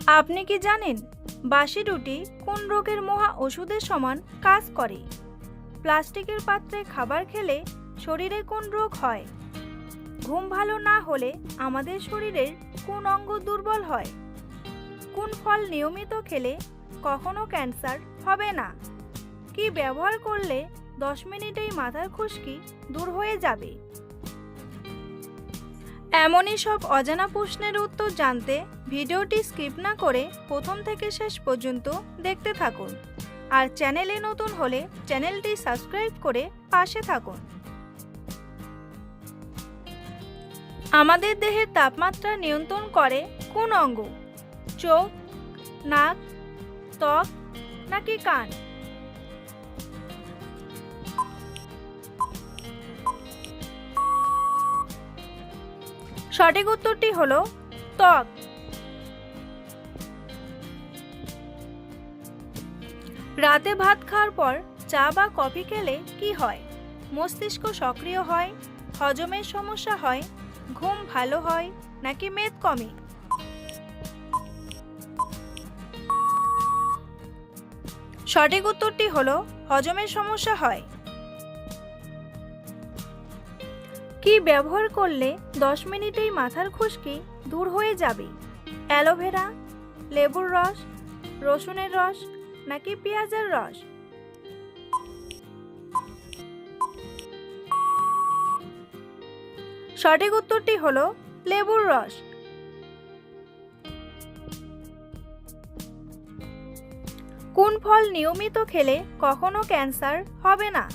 আপনি কি জানেন বাসি রুটি কোন রোগের মহা ওষুধের সমান কাজ করে? প্লাস্টিকের পাত্রে খাবার খেলে শরীরে কোন রোগ হয়? ঘুম ভালো না হলে আমাদের শরীরের কোন অঙ্গ দুর্বল হয়? কোন ফল নিয়মিত খেলে কখনো ক্যান্সার হবে না? কি ব্যবহার করলে 10 মিনিটেই মাথার খুশকি দূর হয়ে যাবে? এমনই সব অজানা প্রশ্নের উত্তর জানতে ভিডিওটি স্কিপ না করে প্রথম থেকে শেষ পর্যন্ত দেখতে থাকুন। আর চ্যানেলে নতুন হলে চ্যানেলটি সাবস্ক্রাইব করে পাশে থাকুন। আমাদের দেহের তাপমাত্রা নিয়ন্ত্রণ করে কোন অঙ্গ? চোখ, নাক, ত্বক নাকি কান? সঠিক উত্তরটি হলো ত্বক। রাতে ভাত খাওয়ার পর চা বা কফি খেলে কি হয়? মস্তিষ্ক সক্রিয় হয়, হজমের সমস্যা হয়, ঘুম ভালো হয় নাকি মেদ কমে? সঠিক উত্তরটি হলো হজমের সমস্যা হয়। কি ব্যবহার করলে 10 মিনিটেই মাথার খুশকি দূর হয়ে যাবে? অ্যালোভেরা, লেবুর রস, রসুনের রস নাকি পেঁয়াজের রস? সঠিক উত্তরটি হলো লেবুর রস। কোন ফল নিয়মিত খেলে কখনো ক্যান্সার হবে না?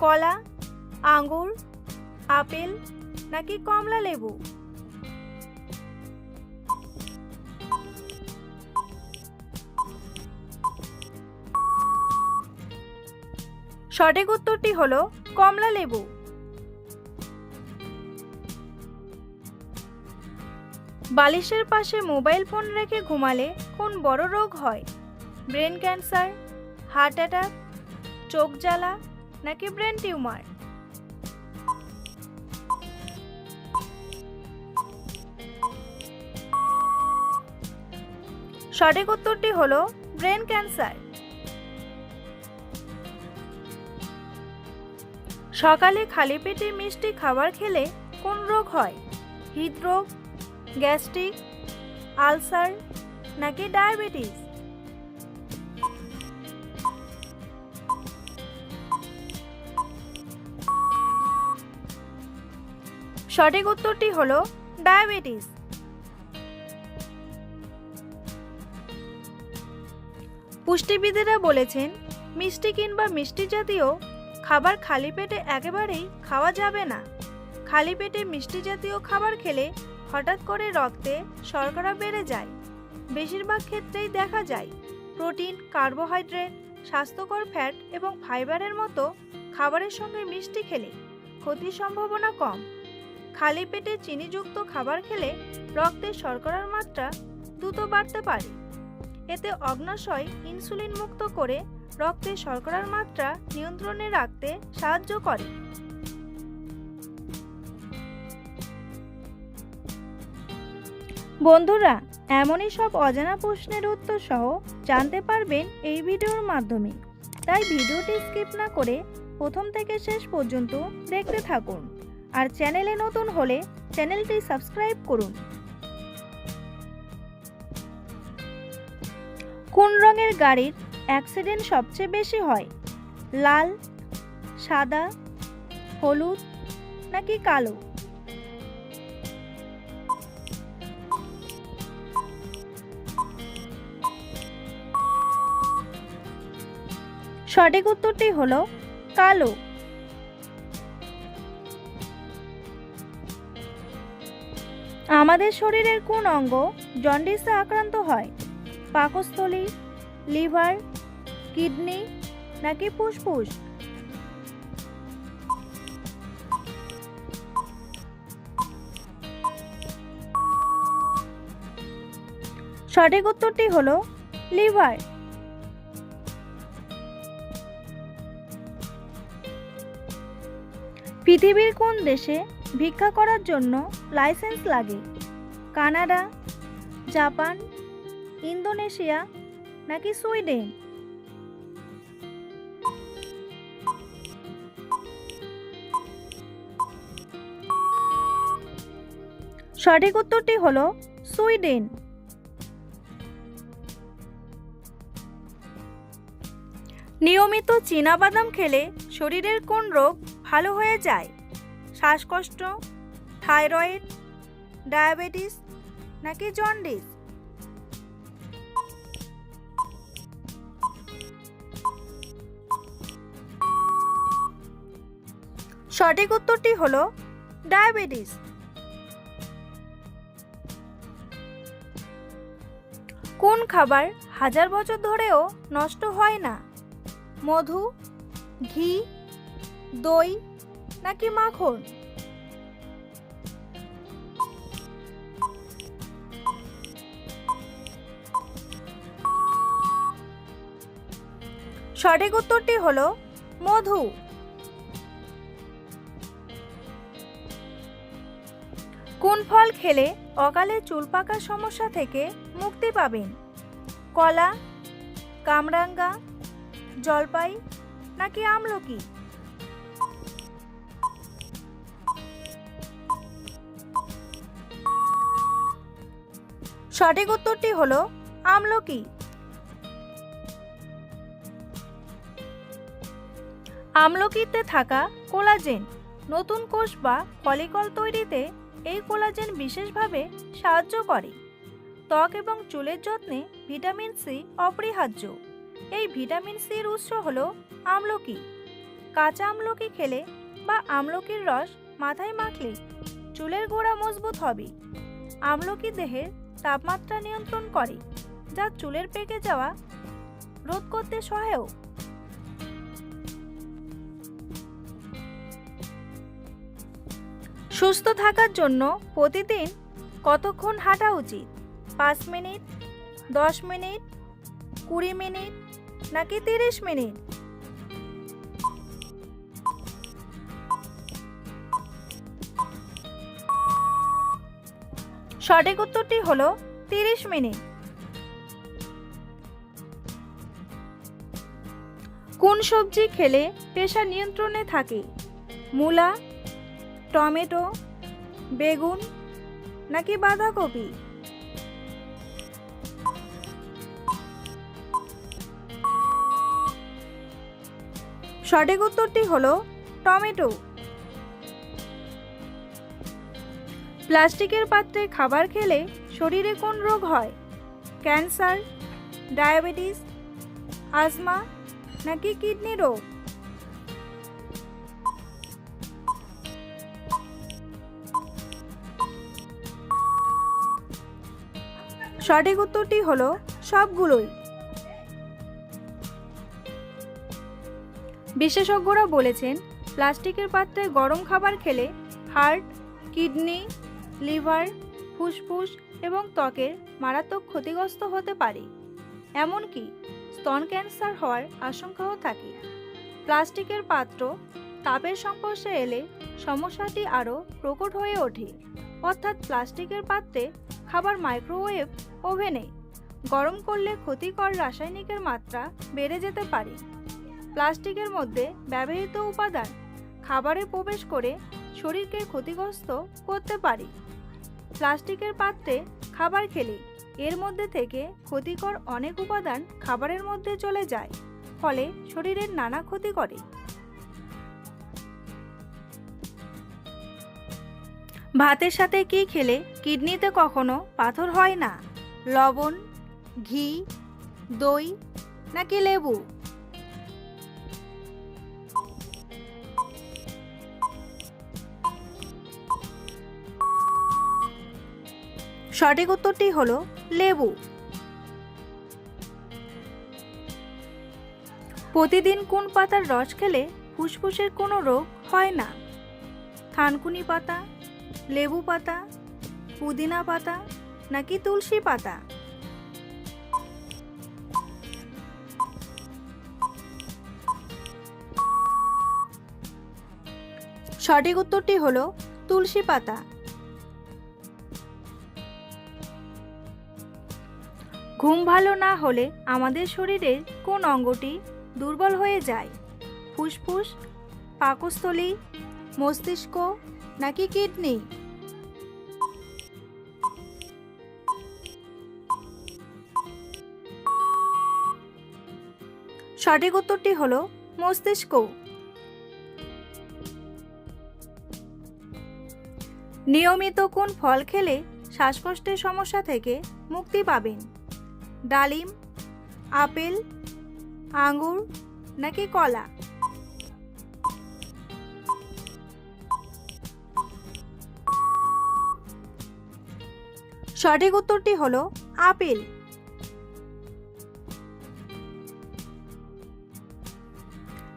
কলা, আঙ্গুর, আপেল নাকি কমলা লেবু? সঠিক উত্তরটি হলো কমলা লেবু। বালিশের পাশে মোবাইল ফোন রেখে ঘুমালে কোন বড় রোগ হয়? ব্রেন ক্যান্সার, হার্ট অ্যাটাক, চোখ জ্বালা নাকি ব্রেন টিউমার? সঠিক উত্তরটি হলো ব্রেন ক্যান্সার। সকালে খালি পেটে মিষ্টি খাবার খেলে কোন রোগ হয়? হৃদরোগ, গ্যাস্ট্রিক, আলসার নাকি ডায়াবেটিস? সঠিক উত্তরটি হলো ডায়াবেটিস। পুষ্টিবিদেরা বলেছেন মিষ্টি কিংবা মিষ্টি জাতীয় খাবার খালি পেটে একেবারেই খাওয়া যাবে না। খালি পেটে মিষ্টি জাতীয় খাবার খেলে হঠাৎ করে রক্তে শর্করা বেড়ে যায়। বেশিরভাগ ক্ষেত্রেই দেখা যায় প্রোটিন, কার্বোহাইড্রেট, স্বাস্থ্যকর ফ্যাট এবং ফাইবারের মতো খাবারের সঙ্গে মিষ্টি খেলে ক্ষতির সম্ভাবনা কম। খালি পেটে চিনিযুক্ত খাবার খেলে রক্তে শর্করার মাত্রা দ্রুত বাড়তে পারে। এতে অগ্ন্যাশয় ইনসুলিন মুক্ত করে রক্তে শর্করার মাত্রা নিয়ন্ত্রণে রাখতে সাহায্য করে। বন্ধুরা, এমনই সব অজানা প্রশ্নের উত্তর সহ জানতে পারবেন এই ভিডিওর মাধ্যমে। তাই ভিডিওটি স্কিপ না করে প্রথম থেকে শেষ পর্যন্ত দেখতে থাকুন। আর চ্যানেলে নতুন হলে চ্যানেলটি সাবস্ক্রাইব করুন। কোন রঙের গাড়ির অ্যাক্সিডেন্ট সবচেয়ে বেশি হয়? লাল, সাদা, হলুদ নাকি কালো? সঠিক উত্তরটি হলো কালো। আমাদের শরীরের কোন অঙ্গ জন্ডিসে আক্রান্ত হয়? পাকস্থলী, লিভার, কিডনি নাকি ফুসফুস? সঠিক উত্তরটি হলো লিভার। পৃথিবীর কোন দেশে ভিক্ষা করার জন্য লাইসেন্স লাগে? কানাডা, জাপান, ইন্দোনেশিয়া নাকি সুইডেন? সঠিক উত্তরটি হলো সুইডেন। নিয়মিত চীনাবাদাম খেলে শরীরের কোন রোগ ভালো হয়ে যায়? শ্বাসকষ্ট, থাইরয়েড, ডায়াবেটিস নাকি জন্ডিস? সঠিক উত্তরটি হলো ডায়াবেটিস। কোন খাবার 1000 বছর ধরেও নষ্ট হয় না? মধু, ঘি, দই নাকি মাখন? সঠিক উত্তরটি হলো মধু। কোন ফল খেলে অকালে চুল পাকার সমস্যা থেকে মুক্তি পাবেন? কলা, কামরাঙ্গা, জলপাই নাকি আমলকি? সঠিক উত্তরটি হলো আমলকি। আমলকিতে থাকা কোলাজেন নতুন কোষ বা ফলিকল তৈরিতে এই কোলাজেন বিশেষভাবে সাহায্য করে। ত্বক এবং চুলের যত্নে ভিটামিন সি অপরিহার্য। এই ভিটামিন সির উৎস হলো আমলকি। কাঁচা আমলকি খেলে বা আমলকির রস মাথায় মাখলে চুলের গোড়া মজবুত হবে। আমলকি দেহের তাপমাত্রা নিয়ন্ত্রণ করে, যা চুলের পেকে যাওয়া রোধ করতে সহায়ক। সুস্থ থাকার জন্য প্রতিদিন কতক্ষণ হাঁটা উচিত? 5 মিনিট, 10 মিনিট, 20 মিনিট নাকি 30 মিনিট? সঠিক উত্তরটি হলো 30 মিনিট। কোন সবজি খেলে প্রেশার নিয়ন্ত্রণে থাকে? মূলা, টমেটো, বেগুন নাকি বাঁধাকপি? সঠিক উত্তরটি হলো টমেটো। প্লাস্টিকের পাত্রে খাবার খেলে শরীরে কোন রোগ হয়? ক্যান্সার, ডায়াবেটিস, আজমা নাকি কিডনি রোগ? সঠিক উত্তরটি হলো সবগুলোই। বিশেষজ্ঞরা বলেছেন প্লাস্টিকের পাত্রে গরম খাবার খেলে হার্ট, কিডনি, লিভার, ফুসফুস এবং ত্বকের মারাত্মক ক্ষতিগ্রস্ত হতে পারে। এমনকি স্তন ক্যান্সার হওয়ার আশঙ্কাও থাকে। প্লাস্টিকের পাত্র তাপের সংস্পর্শে এলে সমস্যাটি আরও প্রকট হয়ে ওঠে। অর্থাৎ প্লাস্টিকের পাত্রে খাবার মাইক্রোওয়েভ ওভেনে গরম করলে ক্ষতিকর রাসায়নিকের মাত্রা বেড়ে যেতে পারে। প্লাস্টিকের মধ্যে ব্যবহৃত উপাদান খাবারে প্রবেশ করে শরীরকে ক্ষতিগ্রস্ত করতে পারে। প্লাস্টিকের পাত্রে খাবার খেলে এর মধ্যে থেকে ক্ষতিকর অনেক উপাদান খাবারের মধ্যে চলে যায়, ফলে শরীরের নানা ক্ষতি করে। ভাতের সাথে কি খেলে কিডনিতে কখনো পাথর হয় না? লবণ, ঘি, দই নাকি লেবু? সঠিক উত্তরটি হলো লেবু। প্রতিদিন কোন পাতার রস খেলে ফুসফুসের কোনো রোগ হয় না? থানকুনি পাতা, লেবু পাতা, পুদিনা পাতা নাকি তুলসী পাতা? সঠিক উত্তরটি হলো তুলসী পাতা। ঘুম ভালো না হলে আমাদের শরীরের কোন অঙ্গটি দুর্বল হয়ে যায়? ফুসফুস, পাকস্থলী, মস্তিষ্ক নাকি কিডনি? সঠিক উত্তরটি হলো মস্তিষ্ক। নিয়মিত কোন ফল খেলে শ্বাসকষ্টের সমস্যা থেকে মুক্তি পাবেন? ডালিম, আপেল, আঙ্গুর নাকি কলা? সঠিক উত্তরটি হলো আপেল।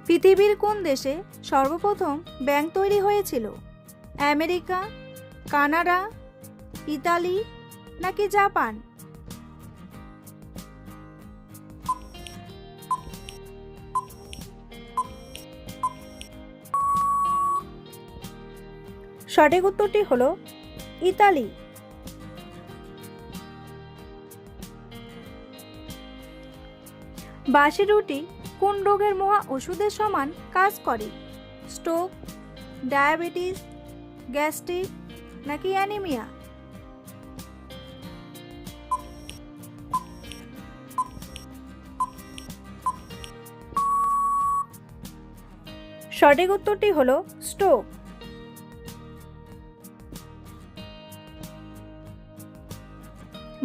পৃথিবীর কোন দেশে সর্বপ্রথম ব্যাংক তৈরি হয়েছিল? আমেরিকা, কানাডা, ইতালি নাকি জাপান? সঠিক উত্তরটি হলো ইতালি। বাসি রুটি কোন রোগের মহা ওষুধের সমান কাজ করে? স্ট্রোক, ডায়াবেটিস, গ্যাস্ট্রিক নাকি অ্যানিমিয়া? সঠিক উত্তরটি হলো স্ট্রোক।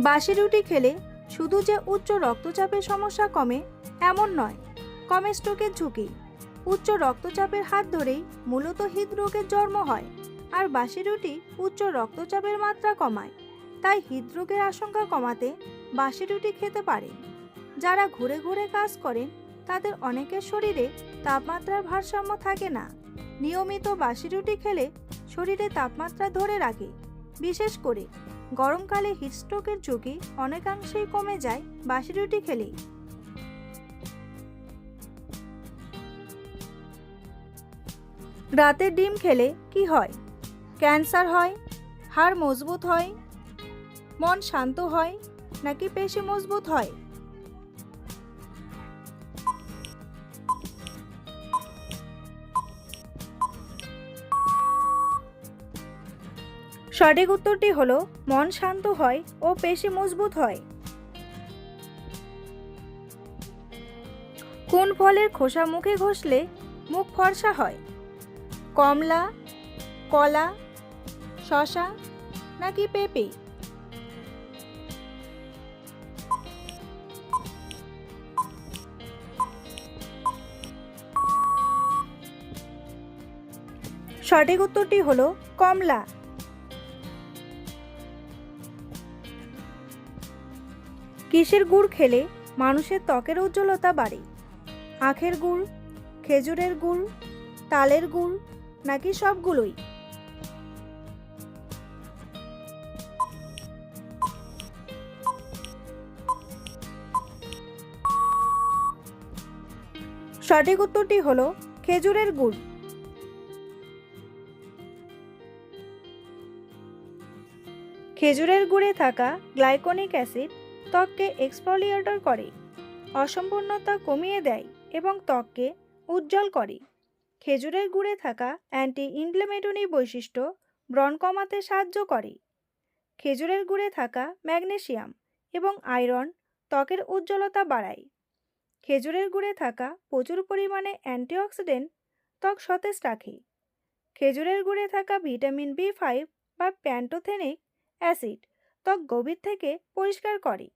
বাসি রুটি খেলে শুধু যে উচ্চ রক্তচাপের সমস্যা কমে এমন নয়, কমে স্ট্রোকের ঝুঁকি। উচ্চ রক্তচাপের হাত ধরেই মূলত হৃদরোগের জন্ম হয়, আর বাসি রুটি উচ্চ রক্তচাপের মাত্রা কমায়। তাই হৃদরোগের আশঙ্কা কমাতে বাসি রুটি খেতে পারেন। যারা ঘুরে ঘুরে কাজ করেন তাদের অনেকের শরীরে তাপমাত্রার ভারসাম্য থাকে না। নিয়মিত বাসি রুটি খেলে শরীরে তাপমাত্রা ধরে রাখে। বিশেষ করে গরমকালে হিটস্ট্রোকের ঝুঁকি অনেকাংশেই কমে যায় বাসি রুটি খেলেই। রাতের ডিম খেলে কি হয়? ক্যান্সার হয়, হাড় মজবুত হয়, মন শান্ত হয় নাকি পেশি মজবুত হয়? সঠিক উত্তরটি হলো মন শান্ত হয় ও পেশি মজবুত হয়। কোন ফলের খোসা মুখে ঘষলে মুখ ফর্সা হয়? কমলা, কলা, শসা নাকি পেঁপে? সঠিক উত্তরটি হলো কমলা। কিসের গুড় খেলে মানুষের ত্বকের উজ্জ্বলতা বাড়ে? আখের গুড়, খেজুরের গুড়, তালের গুড় নাকি সবগুলোই? সঠিক উত্তরটি হলো খেজুরের গুড়। খেজুরের গুড়ে থাকা গ্লাইকোনিক অ্যাসিড ত্বককে এক্সফোলিয়েটর করে, অসম্পূর্ণতা কমিয়ে দেয় এবং ত্বককে উজ্জ্বল করে। খেজুরের গুড়ে থাকা অ্যান্টি ইনফ্লেমেটরি বৈশিষ্ট্য ব্রণ কমাতে সাহায্য করে। খেজুরের গুড়ে থাকা ম্যাগনেসিয়াম এবং আয়রন ত্বকের উজ্জ্বলতা বাড়ায়। খেজুরের গুড়ে থাকা প্রচুর পরিমাণে অ্যান্টিঅক্সিডেন্ট ত্বক সতেজ রাখে। খেজুরের গুড়ে থাকা ভিটামিন B5 বা প্যান্টোথেনিক অ্যাসিড ত্বক গভীর থেকে পরিষ্কার করে।